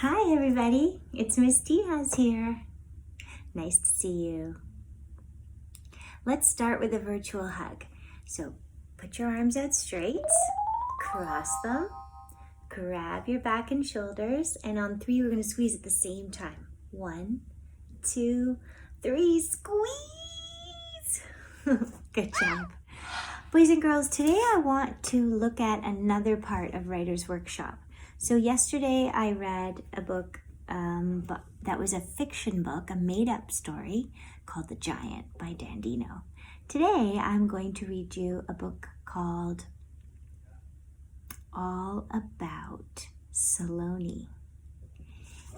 Hi everybody, it's Miss Diaz here. Nice to see you. Let's start with a virtual hug. So put your arms out straight, cross them, grab your back and shoulders, and on 3 we're going to squeeze at the same time. 1, 2, 3, squeeze! Good job. Boys and girls, today I want to look at another part of Writer's Workshop. So yesterday I read a book that was a fiction book, a made-up story called The Giant by Dan Dino. Today I'm going to read you a book called All About Saloni.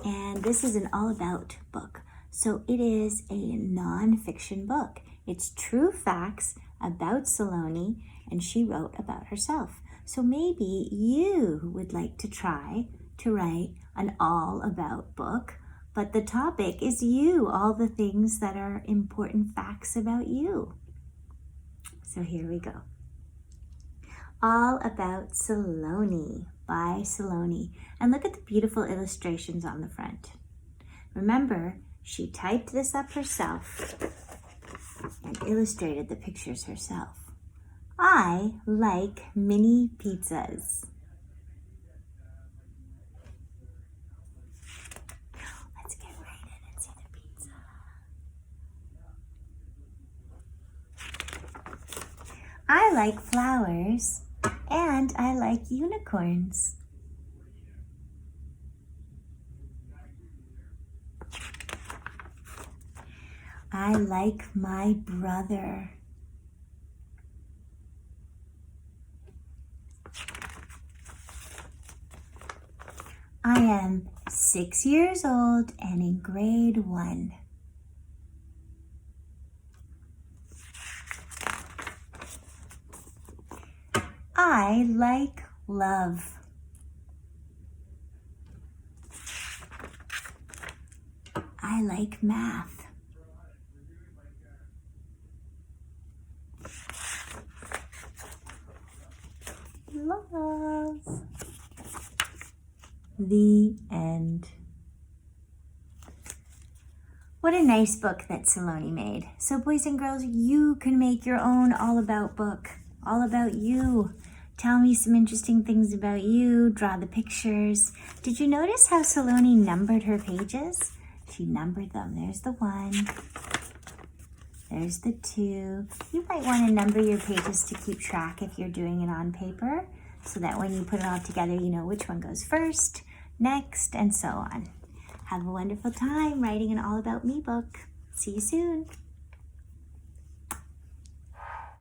And this is an all about book. So it is a non-fiction book. It's true facts about Saloni, and she wrote about herself. So maybe you would like to try to write an all about book, but the topic is you, all the things that are important facts about you. So here we go. All About Saloni by Saloni. And look at the beautiful illustrations on the front. Remember, she typed this up herself and illustrated the pictures herself. I like mini pizzas. Let's get right in and see the pizza. I like flowers and I like unicorns. I like my brother. I am 6 years old and in grade 1. I like love. I like math. Love. The end. What a nice book that Saloni made. So boys and girls, you can make your own all about book, all about you. Tell me some interesting things about you, draw the pictures. Did you notice how Saloni numbered her pages? She numbered them. There's the 1, there's the 2. You might want to number your pages to keep track if you're doing it on paper, so that when you put it all together, you know which one goes first, next, and so on. Have a wonderful time writing an All About Me book. See you soon.